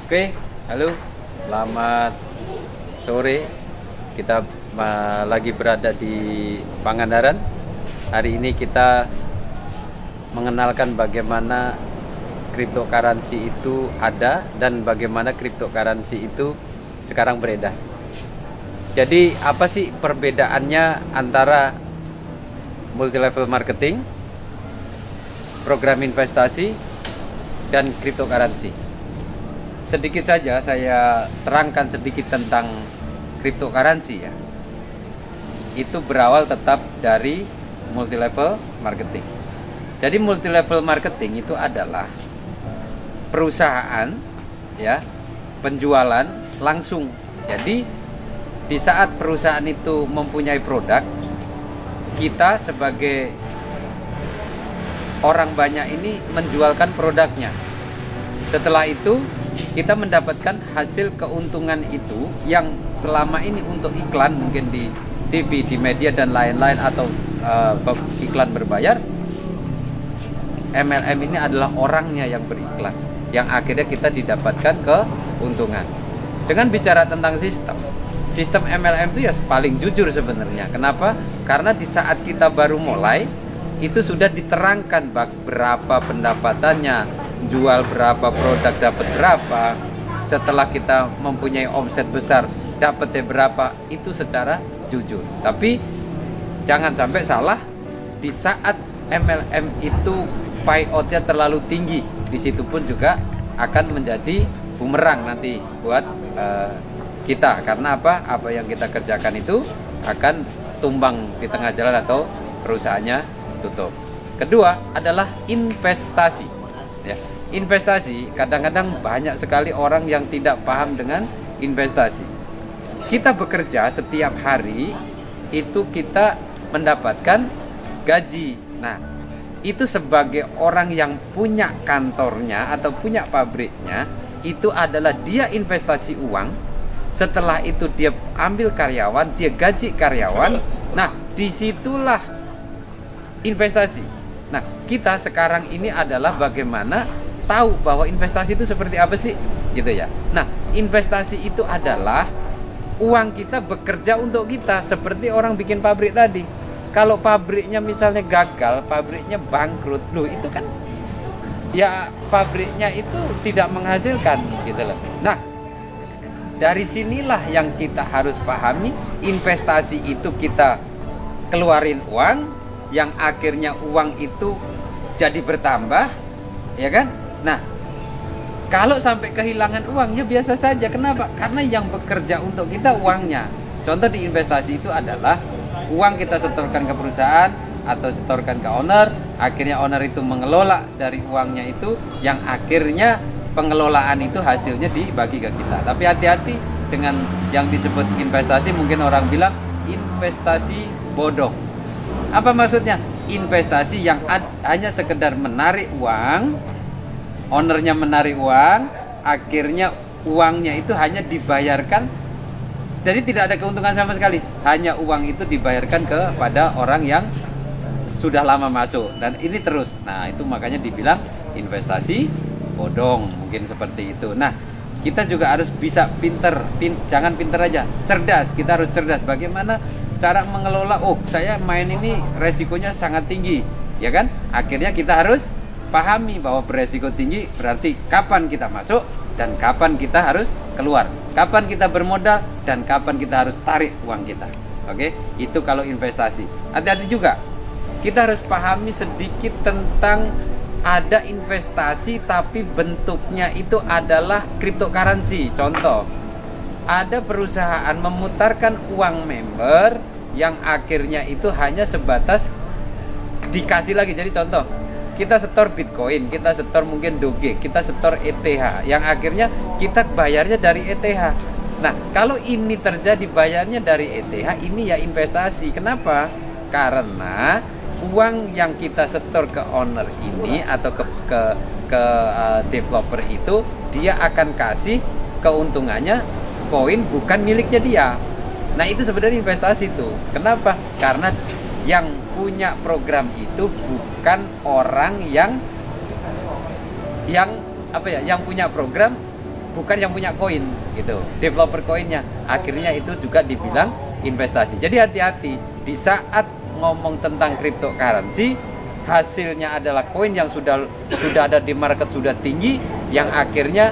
Oke, halo, selamat sore. Kita lagi berada di Pangandaran. Hari ini kita mengenalkan bagaimana cryptocurrency itu ada dan bagaimana cryptocurrency itu sekarang beredar. Jadi apa sih perbedaannya antara multi level marketing, program investasi, dan cryptocurrency? Sedikit saja saya terangkan sedikit tentang cryptocurrency ya. Itu berawal tetap dari multi level marketing. Jadi multi level marketing itu adalah perusahaan ya, penjualan langsung. Jadi di saat perusahaan itu mempunyai produk, kita sebagai orang banyak ini menjualkan produknya. Setelah itu kita mendapatkan hasil keuntungan itu yang selama ini untuk iklan, mungkin di TV, di media dan lain-lain, atau iklan berbayar. MLM ini adalah orangnya yang beriklan, yang akhirnya kita didapatkan keuntungan. Dengan bicara tentang sistem MLM itu ya paling jujur sebenarnya. Kenapa? Karena di saat kita baru mulai itu sudah diterangkan berapa pendapatannya, jual berapa produk dapat berapa. Setelah kita mempunyai omset besar dapatnya berapa, itu secara jujur. Tapi jangan sampai salah, di saat MLM itu payoutnya terlalu tinggi, di situ pun juga akan menjadi bumerang nanti buat kita. Karena apa yang kita kerjakan itu akan tumbang di tengah jalan atau perusahaannya tutup. Kedua adalah investasi ya. Investasi, kadang-kadang banyak sekali orang yang tidak paham dengan investasi. Kita bekerja setiap hari itu kita mendapatkan gaji. Nah, itu sebagai orang yang punya kantornya atau punya pabriknya, itu adalah dia investasi uang. Setelah itu dia ambil karyawan, dia gaji karyawan. Nah, disitulah investasi. Nah, kita sekarang ini adalah bagaimana tahu bahwa investasi itu seperti apa sih, gitu ya. Nah, investasi itu adalah uang kita bekerja untuk kita, seperti orang bikin pabrik tadi. Kalau pabriknya misalnya gagal, pabriknya bangkrut, loh itu kan ya pabriknya itu tidak menghasilkan, gitu loh. Nah, dari sinilah yang kita harus pahami, investasi itu kita keluarin uang, yang akhirnya uang itu jadi bertambah, ya kan? Nah, kalau sampai kehilangan uang ya biasa saja. Kenapa? Karena yang bekerja untuk kita uangnya. Contoh di investasi itu adalah uang kita setorkan ke perusahaan atau setorkan ke owner, akhirnya owner itu mengelola dari uangnya itu, yang akhirnya pengelolaan itu hasilnya dibagi ke kita. Tapi hati-hati dengan yang disebut investasi, mungkin orang bilang investasi bodong. Apa maksudnya? Investasi yang hanya sekedar menarik uang, ownernya menarik uang, akhirnya uangnya itu hanya dibayarkan, jadi tidak ada keuntungan sama sekali. Hanya uang itu dibayarkan kepada orang yang sudah lama masuk, dan ini terus. Nah, itu makanya dibilang investasi bodong, mungkin seperti itu. Nah, kita juga harus bisa jangan pinter aja, cerdas. Kita harus cerdas bagaimana cara mengelola. Oh, saya main ini resikonya sangat tinggi, ya kan? Akhirnya kita harus pahami bahwa beresiko tinggi berarti kapan kita masuk dan kapan kita harus keluar, kapan kita bermodal dan kapan kita harus tarik uang kita. Oke, itu kalau investasi. Hati-hati juga, kita harus pahami sedikit tentang ada investasi tapi bentuknya itu adalah cryptocurrency. Contoh, ada perusahaan memutarkan uang member yang akhirnya itu hanya sebatas dikasih lagi. Jadi contoh, kita setor Bitcoin, kita setor mungkin Doge, kita setor ETH, yang akhirnya kita bayarnya dari ETH. Nah, kalau ini terjadi bayarnya dari ETH, ini ya investasi. Kenapa? Karena uang yang kita setor ke owner ini atau ke developer itu, dia akan kasih keuntungannya koin bukan miliknya dia. Nah, itu sebenarnya investasi itu. Kenapa? Karena yang punya program itu bukan orang yang punya program bukan yang punya koin gitu, developer koinnya. Akhirnya itu juga dibilang investasi. Jadi hati-hati di saat ngomong tentang cryptocurrency, hasilnya adalah koin yang sudah ada di market sudah tinggi, yang akhirnya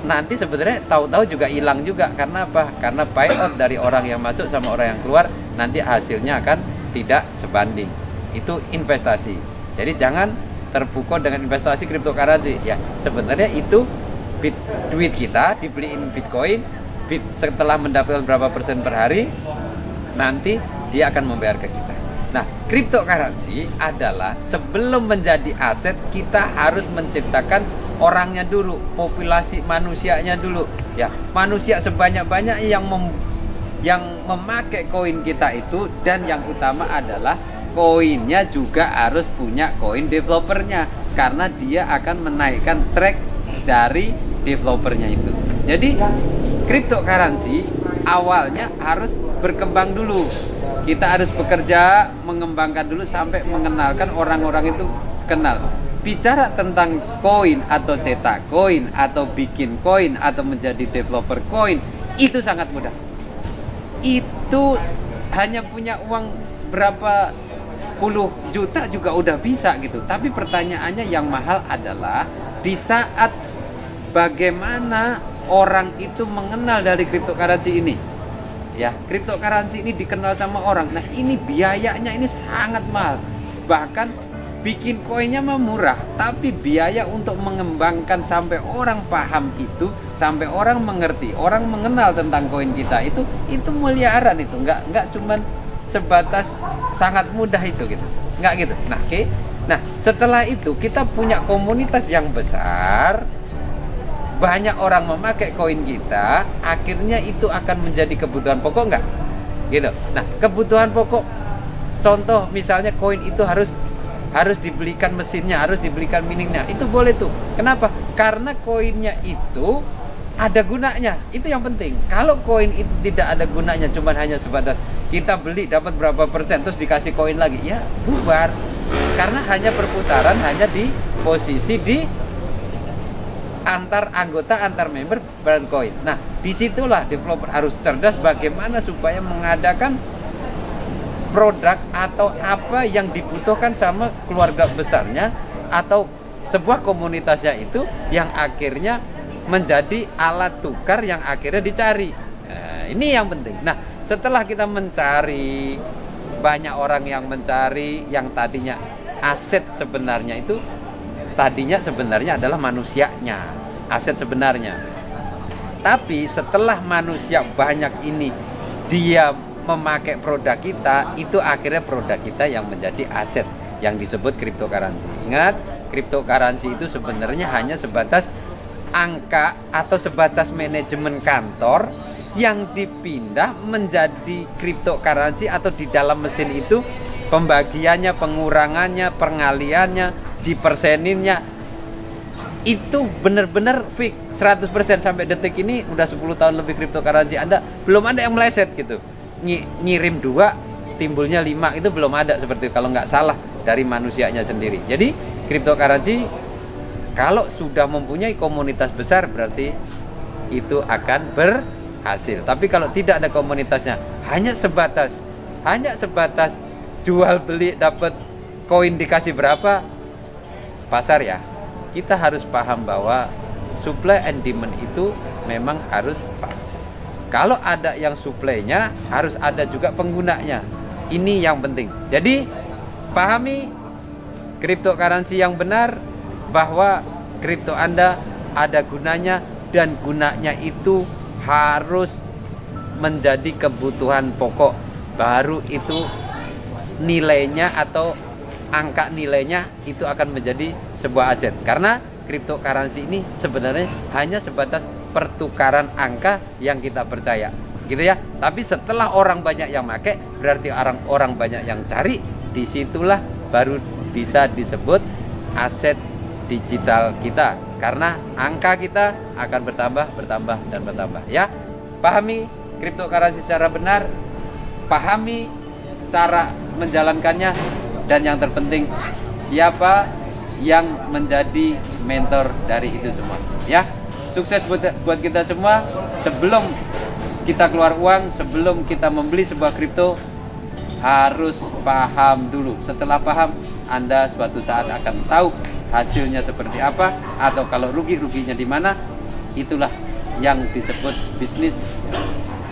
nanti sebenarnya tahu-tahu juga hilang juga. Karena apa? Karena buyout dari orang yang masuk sama orang yang keluar, nanti hasilnya akan tidak sebanding. Itu investasi. Jadi jangan terpukau dengan investasi cryptocurrency. Ya, sebenarnya itu duit kita dibeliin Bitcoin, setelah mendapatkan berapa persen per hari, nanti dia akan membayar ke kita. Nah, cryptocurrency adalah sebelum menjadi aset, kita harus menciptakan orangnya dulu, populasi manusianya dulu. Ya, manusia sebanyak-banyak yang memakai koin kita itu, dan yang utama adalah koinnya juga harus punya koin developernya, karena dia akan menaikkan track dari developernya itu. Jadi cryptocurrency awalnya harus berkembang dulu. Kita harus bekerja, mengembangkan dulu sampai mengenalkan orang-orang itu kenal. Bicara tentang koin atau cetak koin atau bikin koin atau menjadi developer koin, itu sangat mudah. Itu hanya punya uang berapa puluh juta juga udah bisa gitu. Tapi pertanyaannya yang mahal adalah di saat bagaimana orang itu mengenal dari cryptocurrency ini. Ya, cryptocurrency ini dikenal sama orang. Nah, ini biayanya ini sangat mahal. Bahkan bikin koinnya mah murah, tapi biaya untuk mengembangkan sampai orang paham itu, sampai orang mengerti, orang mengenal tentang koin kita itu miliaran itu. Enggak cuman sebatas sangat mudah itu gitu. Enggak gitu. Nah, oke. Nah, setelah itu kita punya komunitas yang besar, banyak orang memakai koin kita, akhirnya itu akan menjadi kebutuhan pokok enggak? Gitu. Nah, kebutuhan pokok, contoh misalnya koin itu harus dibelikan mesinnya, harus dibelikan miningnya, itu boleh tuh. Kenapa? Karena koinnya itu ada gunanya, itu yang penting. Kalau koin itu tidak ada gunanya, cuman hanya sebatas kita beli dapat berapa persen terus dikasih koin lagi, ya bubar. Karena hanya perputaran, hanya di posisi di antar anggota, antar member berkoin. Nah, disitulah developer harus cerdas bagaimana supaya mengadakan produk atau apa yang dibutuhkan sama keluarga besarnya atau sebuah komunitasnya itu, yang akhirnya menjadi alat tukar yang akhirnya dicari. Nah, ini yang penting. Nah, setelah kita mencari, banyak orang yang mencari, yang tadinya aset sebenarnya itu tadinya sebenarnya adalah manusianya, aset sebenarnya. Tapi setelah manusia banyak ini dia memakai produk kita, itu akhirnya produk kita yang menjadi aset yang disebut cryptocurrency. Ingat, cryptocurrency itu sebenarnya hanya sebatas angka atau sebatas manajemen kantor yang dipindah menjadi cryptocurrency, atau di dalam mesin itu pembagiannya, pengurangannya, pengaliannya, diperseninnya itu benar-benar fix 100%. Sampai detik ini udah 10 tahun lebih cryptocurrency Anda, belum ada yang meleset gitu. Ngirim 2 timbulnya 5, itu belum ada seperti itu, kalau nggak salah dari manusianya sendiri. Jadi cryptocurrency kalau sudah mempunyai komunitas besar berarti itu akan berhasil. Tapi kalau tidak ada komunitasnya, hanya sebatas jual beli dapat koin dikasih berapa pasar, ya kita harus paham bahwa supply and demand itu memang harus pas. Kalau ada yang supply-nya, harus ada juga penggunanya. Ini yang penting. Jadi pahami cryptocurrency yang benar, bahwa kripto Anda ada gunanya, dan gunanya itu harus menjadi kebutuhan pokok. Baru itu nilainya atau angka nilainya itu akan menjadi sebuah aset. Karena cryptocurrency ini sebenarnya hanya sebatas pertukaran angka yang kita percaya, gitu ya. Tapi setelah orang banyak yang pakai, berarti orang banyak yang cari, disitulah baru bisa disebut aset digital kita. Karena angka kita akan bertambah dan bertambah, ya. Pahami cryptocurrency secara benar, pahami cara menjalankannya, dan yang terpenting siapa yang menjadi mentor dari itu semua, ya. Sukses buat kita semua. Sebelum kita keluar uang, sebelum kita membeli sebuah kripto, harus paham dulu. Setelah paham, Anda suatu saat akan tahu hasilnya seperti apa, atau kalau ruginya di mana. Itulah yang disebut bisnis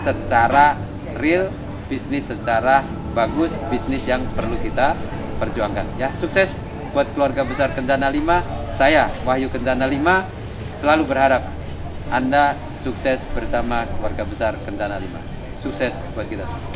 secara real, bisnis secara bagus, bisnis yang perlu kita perjuangkan. Ya, sukses buat keluarga besar Kencana 5. Saya Wahyu Kencana 5 selalu berharap Anda sukses bersama keluarga besar Kencana 5. Sukses buat kita semua.